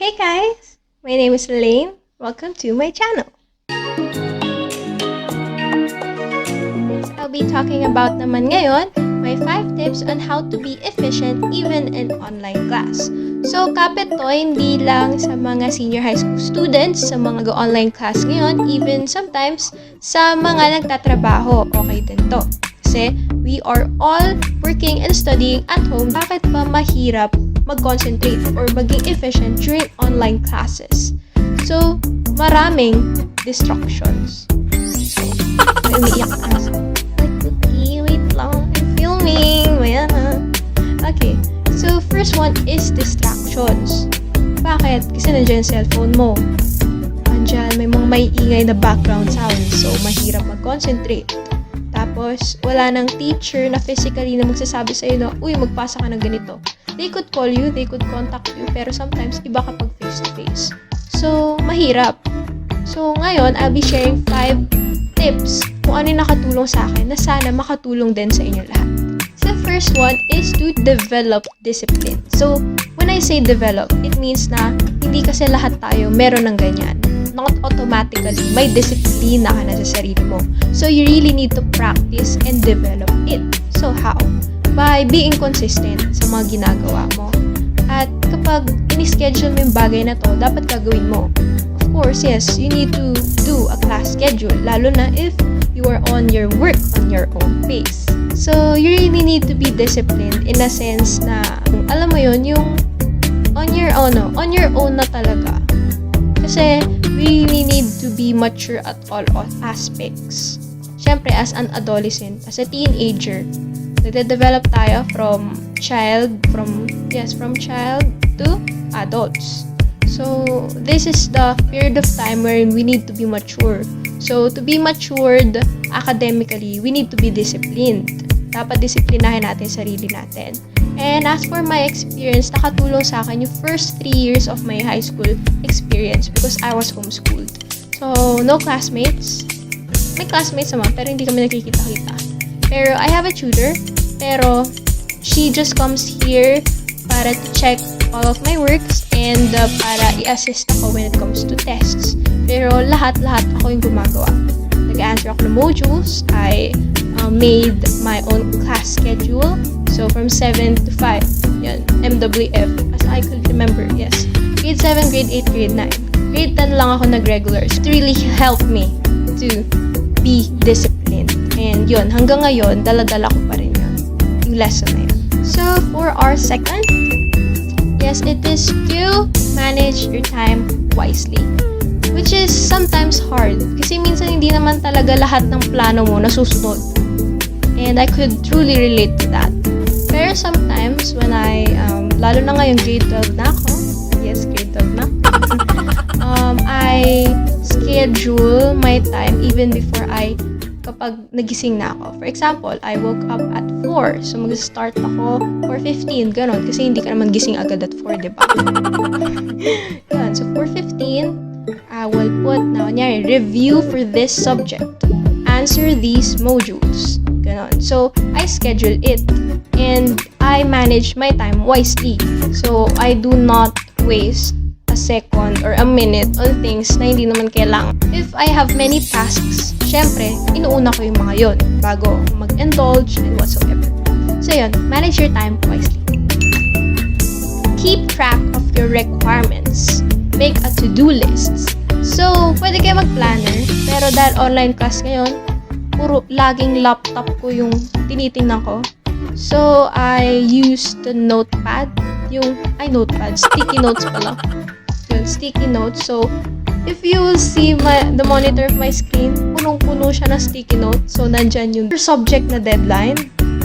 Hey guys! My name is Elaine. Welcome to my channel. I'll be talking about naman ngayon my 5 tips on how to be efficient even in online class. So, kapit to hindi lang sa mga senior high school students, sa mga go-online class ngayon, even sometimes sa mga nagtatrabaho, okay din to. Kasi we are all working and studying at home. Bakit ba mahirap mag-concentrate or maging efficient during online classes? So, maraming distractions. So, may umiiyak ka. Wait lang. I'm filming. Maya na. Okay. So, first one is distractions. Bakit? Kasi nandiyan yung cellphone mo. Nandiyan, may mga maiingay na background sounds. So, mahirap mag-concentrate. Tapos, wala nang teacher na physically na magsasabi sa'yo na, uy, magpasa ka ng ganito. They could call you, they could contact you, pero sometimes iba kapag face-to-face. So, mahirap. So, ngayon, I'll be sharing 5 tips kung ano yung nakatulong sa akin na sana makatulong din sa inyo lahat. So, the first one is to develop discipline. So, when I say develop, it means na hindi kasi lahat tayo meron ng ganyan. Not automatically, may disiplina ka na sa sarili mo. So, you really need to practice and develop it. So, how? By being consistent sa mga ginagawa mo. At kapag in-schedule mo yung bagay na to, dapat gagawin mo. Of course, yes, you need to do a class schedule, lalo na if you are on your work on your own pace. So, you really need to be disciplined in a sense na, alam mo yun, yung on your own na talaga. Kasi, we really need to be mature at all aspects. Siyempre, as an adolescent, as a teenager, nagde-develop tayo from child to adults. So, this is the period of time where we need to be mature. So, to be matured academically, we need to be disciplined. Dapat disiplinahin natin sarili natin. And as for my experience, nakatulong sa akin yung first 3 years of my high school experience because I was homeschooled. So, no classmates. May classmates naman, pero hindi kami nakikita-kita. Pero I have a tutor, pero she just comes here para to check all of my works and para i-assist ako when it comes to tests. Pero lahat ako yung gumagawa. Nag-answer ako ng modules. I made my own class schedule. So, from 7 to 5. Yan, MWF. As I could remember, yes. Grade 7, grade 8, grade 9. Grade 10 lang ako nag-regulars. It really helped me to be disciplined. And yun, hanggang ngayon, dala-dala ko pa rin yun. Yung lesson na yun. So, for our second, yes, it is to manage your time wisely. Which is sometimes hard. Kasi minsan hindi naman talaga lahat ng plano mo nasusunod. And I could truly relate to that. Pero sometimes, when lalo na ngayong grade 12 na ako, yes, grade 12 na, I schedule my time even before kapag nagising na ako. For example, I woke up at 4. So, mag-start ako 4:15, ganon. Kasi hindi ka naman gising agad at 4, diba? Yan. So, 4:15, I will put, review for this subject. Answer these modules. Ganon. So, I schedule it. And I manage my time wisely. So, I do not waste a second or a minute on things na hindi naman kailangan. If I have many tasks, syempre, inuuna ko yung mga yon bago mag-indulge and whatsoever. So, yun. Manage your time wisely. Keep track of your requirements. Make a to-do list. So, pwede kayo mag-planner, pero dahil online class ngayon, puro laging laptop ko yung tinitingnan ko. So, I use the notepad. Sticky notes pala. Yung sticky notes. So, if you will see the monitor of my screen, punong-puno siya na sticky notes. So, nandyan yung subject na deadline,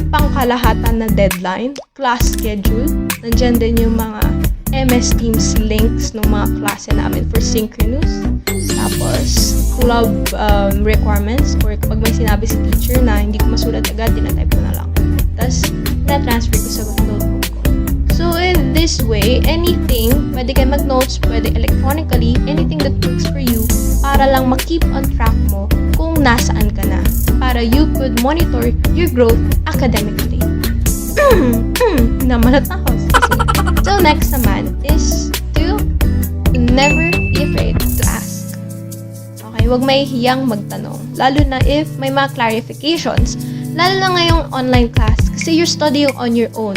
pangkalahatan na deadline, class schedule. Nandyan din yung mga MS Teams links ng mga klase namin for synchronous. Tapos, club requirements or kapag may sinabi si teacher na hindi ko masulat agad, tinatype ko na lang. Tapos, na-transfer ko sa notebook ko. So, in this way, anything, pwede kayo mag-notes, pwede electronically, anything that works for you, para lang ma-keep on track mo kung nasaan ka na. Para you could monitor your growth academically. Namalat na ako. So, next naman is to never be afraid to ask. Okay, huwag mahihiyang magtanong. Lalo na if may mga clarifications. Lalo na ngayong online class kasi you're studying on your own.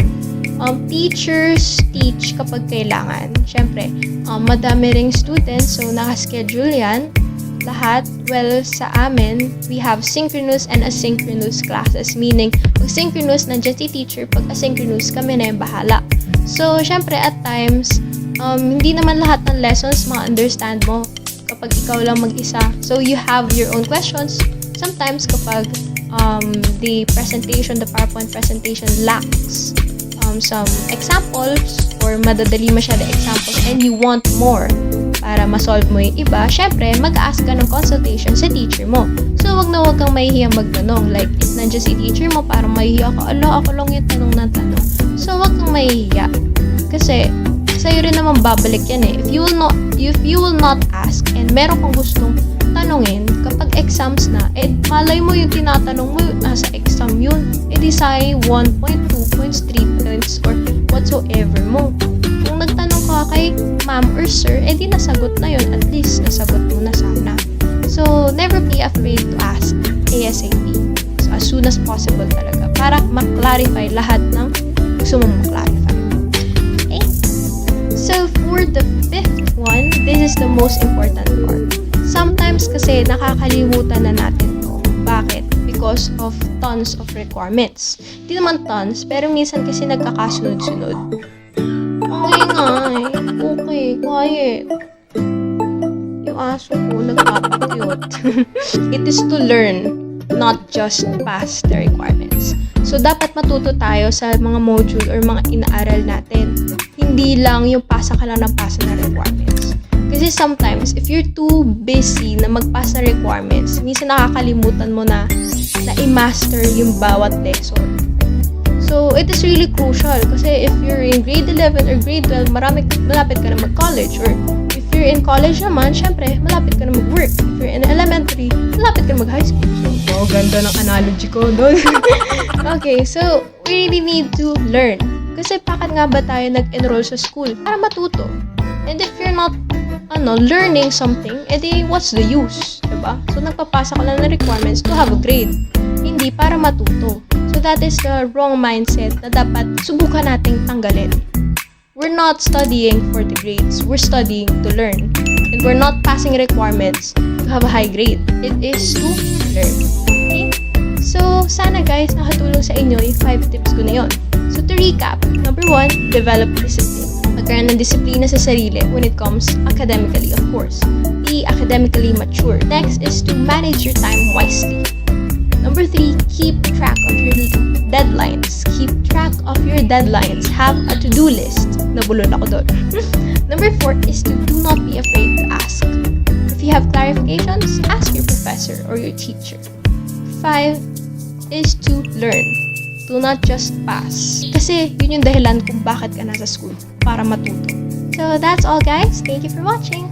Teachers teach kapag kailangan. Siyempre, madami ring students, so nakaschedule yan. Lahat, well, sa amin, we have synchronous and asynchronous classes. Meaning, pag synchronous, nandiyan si teacher. Pag asynchronous, kami na yung bahala. So, syempre, at times, hindi naman lahat ng lessons ma-understand mo kapag ikaw lang mag-isa. So, you have your own questions. Sometimes, kapag the PowerPoint presentation lacks some examples or madadali masyado examples and you want more para ma-solve mo yung iba, syempre, mag-ask ka ng consultation sa teacher mo. So, wag kang mahihiyang magtanong. Like, if nandiyan si teacher mo, parang mahihiya ka, ako lang yung tanong na tanong. So, wag kang mahihiya. Kasi, sa'yo rin naman babalik yan eh. If you will not ask and meron kang gustong tanongin, kapag exams na, malay mo yung tinatanong mo, nasa exam yun. Di say 1 point, 2 points, 3 points, or whatsoever mo. Kung nagtanong ka kay ma'am or sir, di nasagot na yun. At least, nasagot mo na sana. So, never be afraid to ask ASAP. So, as soon as possible talaga. Para ma-clarify lahat ng gusto mong ma-clarify. Okay? So, for the 5th one, this is the most important part. Sometimes kasi nakakalimutan na natin to. Bakit? Because of tons of requirements. Hindi naman tons, pero minsan kasi nagkakasunod-sunod. Okay nga eh. Okay, quiet. Yung aso ko, nagpapakyot. It is to learn, not just pass the requirements. So, dapat matuto tayo sa mga module or mga inaaral natin. Hindi lang yung pasa ka lang ng pasa na requirements. Kasi sometimes, if you're too busy na mag-pass na requirements, minsan nakakalimutan mo na i-master yung bawat lesson. So, it is really crucial kasi if you're in grade 11 or grade 12, malapit ka na mag-college. Or if you're in college naman, syempre, malapit ka na mag-work. If you're in elementary, malapit ka na mag-high school. So, ganda ng analogy ko doon. Okay, so, we really need to learn. Kasi bakit nga ba tayo nag-enroll sa school? Para matuto. And if you're not learning something, what's the use? Diba? So, nagpapasa ka lang ng requirements to have a grade. Hindi para matuto. So, that is the wrong mindset na dapat subukan nating tanggalin. We're not studying for the grades. We're studying to learn. And we're not passing requirements to have a high grade. It is to learn. Okay? So, sana guys, nakatulong sa inyo yung 5 tips ko na yun. So, to recap, number 1, develop discipline. Magkaroon ng disiplina sa sarili when it comes academically, of course. Be academically mature. Next is to manage your time wisely. Number 3, keep track of your deadlines. Keep track of your deadlines. Have a to-do list. Nabulol ako doon. Number 4 is to do not be afraid to ask. If you have clarifications, ask your professor or your teacher. 5 is to learn. Do not just pass. Kasi yun yung dahilan kung bakit ka nasa school. Para matuto. So that's all guys. Thank you for watching.